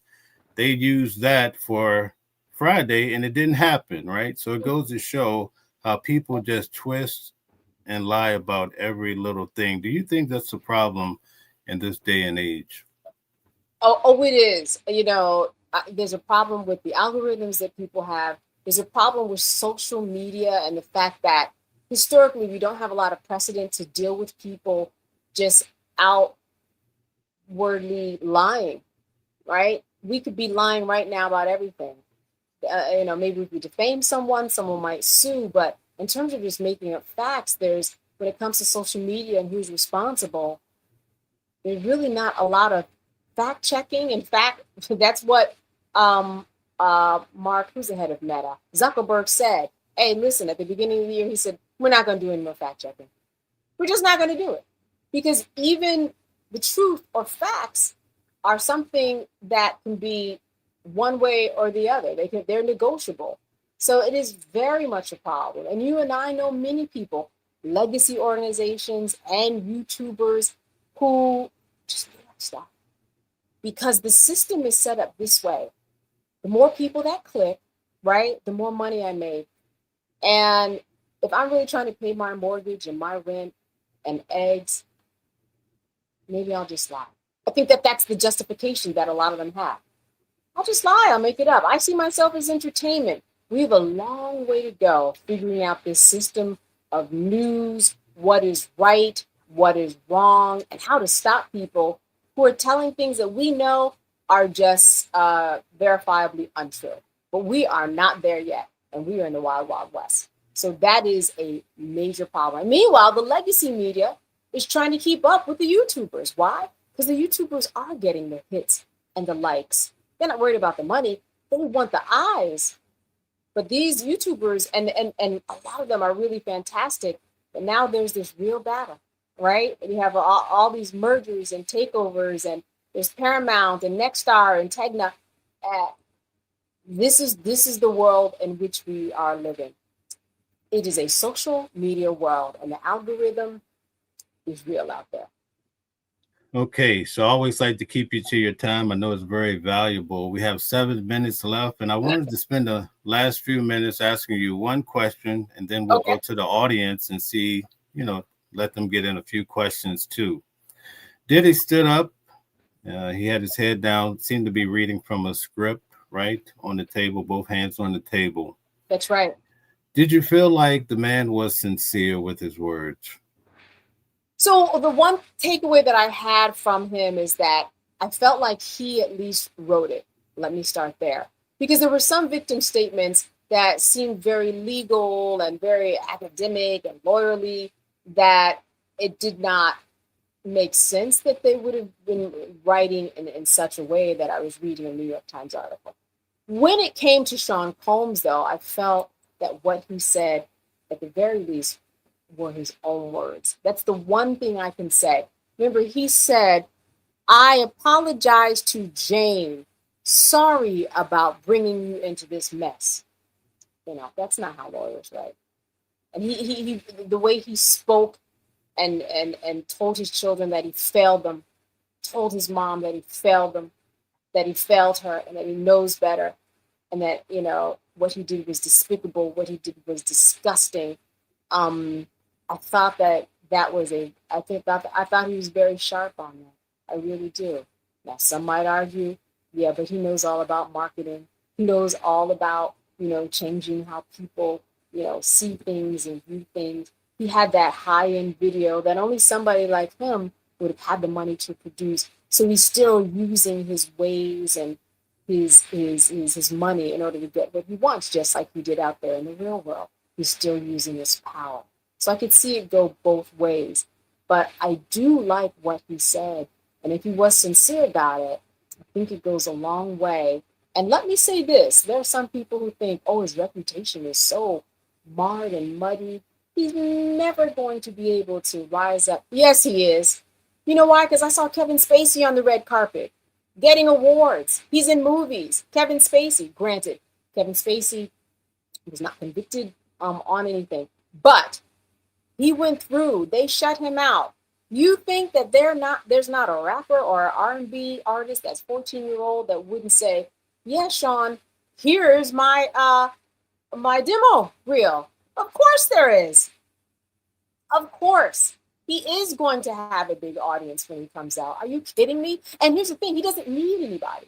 They used that for Friday, and it didn't happen, right? So it goes to show how people just twist and lie about every little thing. Do you think that's a problem in this day and age? Oh, it is. There's a problem with the algorithms that people have. There's a problem with social media and the fact that historically we don't have a lot of precedent to deal with people just outwardly lying, right? We could be lying right now about everything. Maybe if we defame someone, someone might sue. But in terms of just making up facts, when it comes to social media and who's responsible, there's really not a lot of fact checking. In fact, that's what Mark, who's the head of Meta, Zuckerberg said. Hey, listen, at the beginning of the year, he said, we're not going to do any more fact checking. We're just not going to do it. Because even the truth or facts are something that can be one way or the other. They're negotiable. So it is very much a problem. And you and I know many people, legacy organizations and YouTubers who just make up stuff because the system is set up this way. The more people that click, right, the more money I make. And if I'm really trying to pay my mortgage and my rent and eggs, maybe I'll just lie. I think that's the justification that a lot of them have. I'll just lie. I'll make it up. I see myself as entertainment. We have a long way to go figuring out this system of news, what is right, what is wrong, and how to stop people who are telling things that we know are just verifiably untrue. But we are not there yet, and we are in the wild, wild west. So that is a major problem. And meanwhile, the legacy media is trying to keep up with the YouTubers. Why? Because the YouTubers are getting the hits and the likes. They're not worried about the money. They want the eyes. But these YouTubers, and a lot of them are really fantastic, but now there's this real battle, right? And you have all these mergers and takeovers, and there's Paramount and Nexstar and Tegna. This is the world in which we are living. It is a social media world, and the algorithm is real out there. Okay, so I always like to keep you to your time. I know it's very valuable. We have 7 minutes left, and I wanted to spend the last few minutes asking you one question, and then we'll go to the audience and see, let them get in a few questions too. Diddy stood up. He had his head down, seemed to be reading from a script, right, on the table, both hands on the table. That's right. Did you feel like the man was sincere with his words? So the one takeaway that I had from him is that I felt like he at least wrote it. Let me start there. Because there were some victim statements that seemed very legal and very academic and lawyerly that it did not make sense that they would have been writing in such a way that I was reading a New York Times article. When it came to Sean Combs, though, I felt that what he said, at the very least, were his own words. That's the one thing I can say. Remember, he said, I apologize to Jane. Sorry about bringing you into this mess. That's not how lawyers write. And he the way he spoke and told his children that he failed them, told his mom that he failed them, that he failed her, and that he knows better, and that, what he did was despicable, what he did was disgusting. I thought I thought he was very sharp on that. I really do. Now, some might argue, yeah, but he knows all about marketing. He knows all about, changing how people, see things and view things. He had that high-end video that only somebody like him would have had the money to produce. So he's still using his ways and his money in order to get what he wants, just like he did out there in the real world. He's still using his power. So I could see it go both ways. But I do like what he said. And if he was sincere about it, I think it goes a long way. And let me say this. There are some people who think, his reputation is so marred and muddy. He's never going to be able to rise up. Yes, he is. You know why? Because I saw Kevin Spacey on the red carpet getting awards. He's in movies. Kevin Spacey, granted, Kevin Spacey was not convicted on anything, but he went through. They shut him out. You think that there's not a rapper or an R&B artist that's 14-year-old that wouldn't say, "Yeah, Sean, here's my demo reel." Of course there is. Of course. He is going to have a big audience when he comes out. Are you kidding me? And here's the thing, he doesn't need anybody.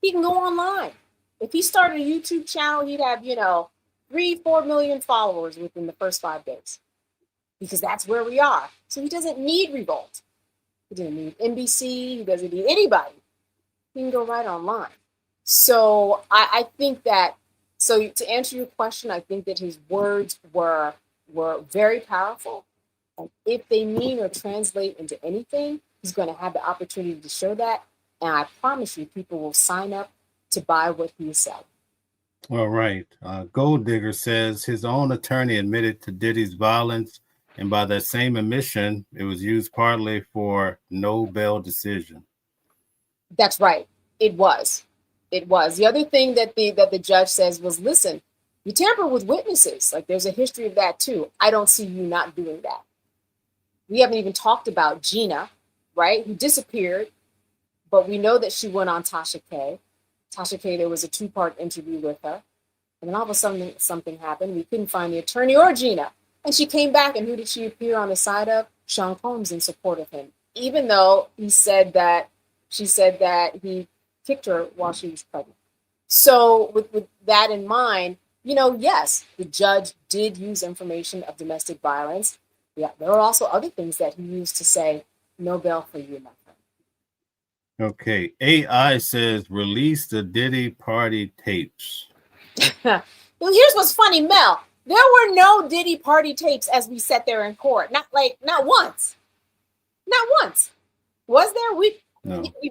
He can go online. If he started a YouTube channel, he'd have, 3-4 million followers within the first 5 days. Because that's where we are. So he doesn't need Revolt. He doesn't need NBC. He doesn't need anybody. He can go right online. So I think that, so to answer your question, I think that his words were very powerful. And if they mean or translate into anything, he's going to have the opportunity to show that. And I promise you, people will sign up to buy what he said. All right. Gold Digger says his own attorney admitted to Diddy's violence, and by that same admission, it was used partly for no bail decision. That's right. It was. It was. The other thing that the judge says was, listen, you tamper with witnesses. Like, there's a history of that too. I don't see you not doing that. We haven't even talked about Gina, right? Who disappeared, but we know that she went on Tasha K. Tasha K, there was a 2-part interview with her. And then all of a sudden something happened. We couldn't find the attorney or Gina. And she came back, and who did she appear on the side of? Sean Combs, in support of him. Even though she said that he kicked her while she was pregnant. So with that in mind, yes, the judge did use information of domestic violence. Yeah, there are also other things that he used to say, no bail for you, my friend. Okay. AI says release the Diddy party tapes. Well, here's what's funny, Mel. There were no Diddy party tapes as we sat there in court. Not once. Not once. Was there? We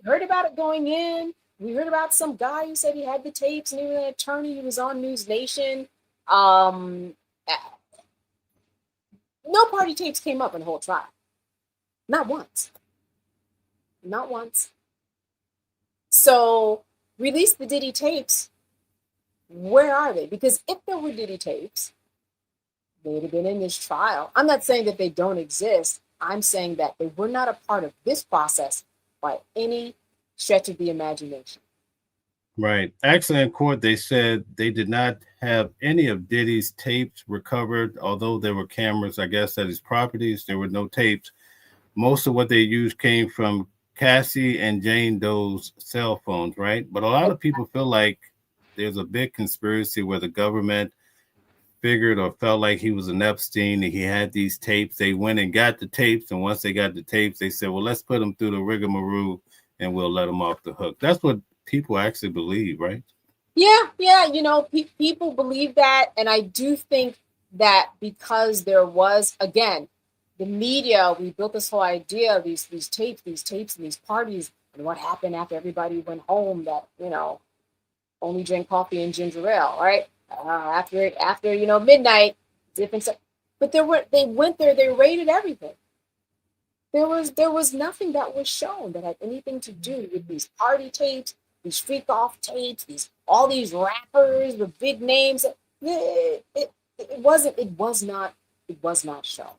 heard about it going in. We heard about some guy who said he had the tapes and he was an attorney. He was on News Nation. No party tapes came up in the whole trial. Not once. Not once. So release the Diddy tapes. Where are they? Because if there were Diddy tapes, they would have been in this trial. I'm not saying that they don't exist. I'm saying that they were not a part of this process by any stretch of the imagination. Right. Actually, in court, they said they did not have any of Diddy's tapes recovered, although there were cameras, I guess, at his properties. There were no tapes. Most of what they used came from Cassie and Jane Doe's cell phones, right? But a lot of people feel like there's a big conspiracy where the government figured or felt like he was an Epstein and he had these tapes. They went and got the tapes, and once they got the tapes, they said, well, let's put them through the rigmarole and we'll let them off the hook. That's what people actually believe, right? Yeah, people believe that. And I do think that because there was, again, the media, we built this whole idea of these tapes and these parties, and what happened after everybody went home that, only drink coffee and ginger ale, right? After midnight, different stuff. But they went there, they raided everything. There was nothing that was shown that had anything to do with these party tapes, these freak off tapes, all these rappers with big names. It was not shown.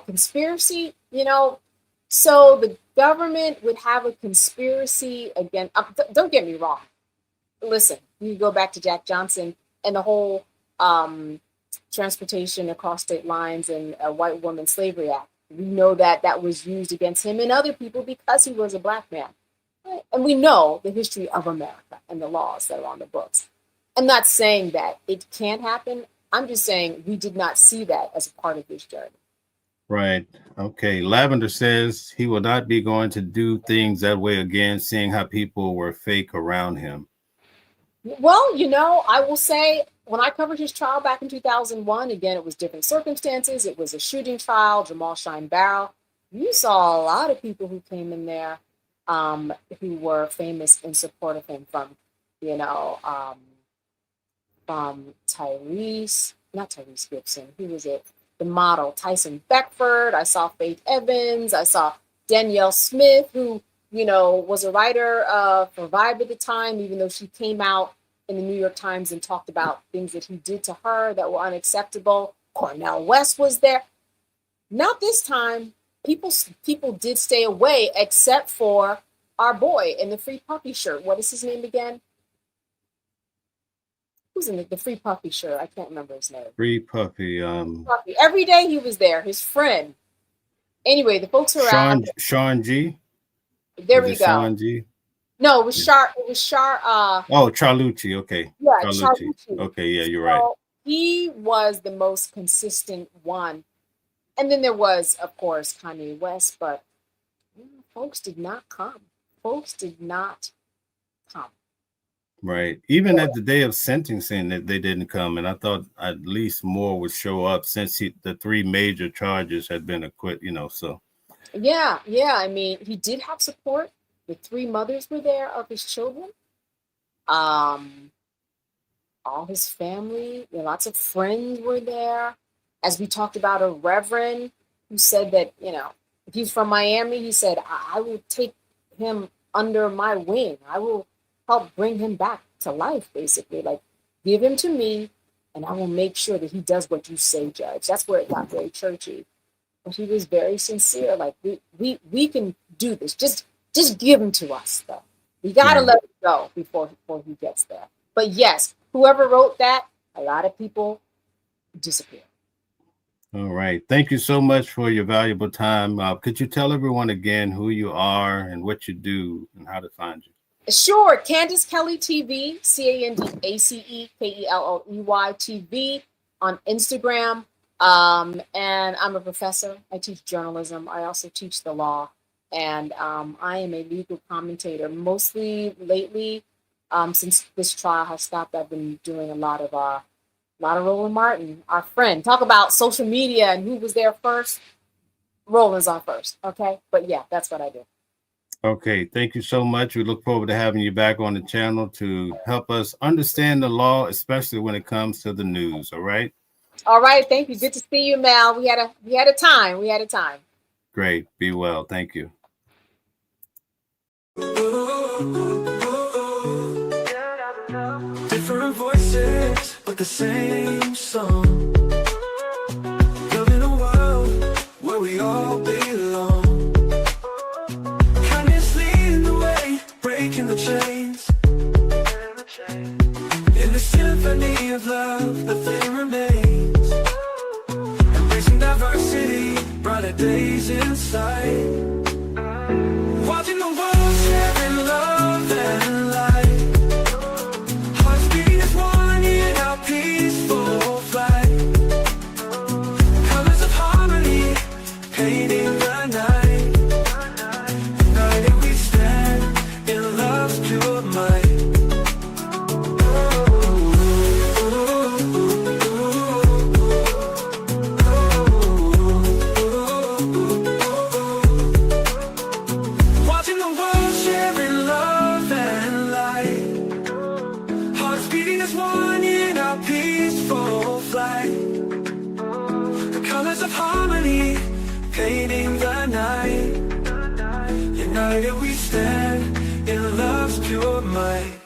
Conspiracy, so the government would have a conspiracy again. Don't get me wrong. Listen, you go back to Jack Johnson and the whole transportation across state lines and a white woman slavery act. We know that was used against him and other people because he was a black man. Right? And we know the history of America and the laws that are on the books. I'm not saying that it can't happen. I'm just saying we did not see that as a part of this journey. Right. Okay. Lavender says he will not be going to do things that way again, seeing how people were fake around him. Well, I will say when I covered his trial back in 2001, again, it was different circumstances. It was a shooting trial, Jamal Shine Barrow. You saw a lot of people who came in there who were famous in support of him from not Tyrese Gibson. Who was it? The model, Tyson Beckford. I saw Faith Evans. I saw Danielle Smith, who, you know, was a writer for Vibe at the time, even though she came out in the New York Times and talked about things that he did to her that were unacceptable. Cornel West was there. Not this time. People did stay away, except for our boy in the Free Puppy shirt. What is his name again? Who's in the Free Puppy shirt? I can't remember his name. Free Puppy. Puppy. Every day he was there. His friend. Anyway, the folks around. Sean G. There we go. Sean G. No, it was Shar. It was Shar. Oh, Charlucci. Okay. Yeah, Charlucci. Okay, yeah, you're right. He was the most consistent one. And then there was, of course, Kanye West, but folks did not come. Folks did not come. Right. Even at the day of sentencing, they didn't come. And I thought at least more would show up since the three major charges had been acquitted, you know, so. Yeah. I mean, he did have support. The three mothers were there of his children. All his family, lots of friends were there. As we talked about, a reverend who said that, you know, if he's from Miami, he said, I will take him under my wing. I will help bring him back to life, basically. Like, give him to me, and I will make sure that he does what you say, Judge. That's where it got very churchy. But he was very sincere. Like, we can do this. Just give him to us, though. We got to let him go before he gets there. But yes, whoever wrote that, a lot of people disappeared. All right. Thank you so much for your valuable time. Could you tell everyone again who you are and what you do and how to find you? Sure. Candace Kelly TV, CandaceKelley TV on Instagram. And I'm a professor. I teach journalism. I also teach the law. And I am a legal commentator. Mostly lately, since this trial has stopped, I've been doing a lot of Roland Martin, our friend. Talk about social media and who was there first. Roland's on first, okay? But yeah, that's what I do. Okay, thank you so much. We look forward to having you back on the channel to help us understand the law, especially when it comes to the news, all right? All right, thank you. Good to see you, Mel. We had a time. Great. Be well. Thank you. Different voices, but the same song. Building a world where we all belong. Kindness leading the way, breaking the chains. In the symphony of love, the thing remains. Embracing diversity, brighter days in sight. Watching the world sharing love and light. Hearts beating as one in our peaceful flight. Colors of harmony, painting the night. United we stand in love's pure might. Watching the world sharing love and light. Hearts beating as one in our peaceful flight. The colors of harmony, painting the night. United we stand in love's pure might.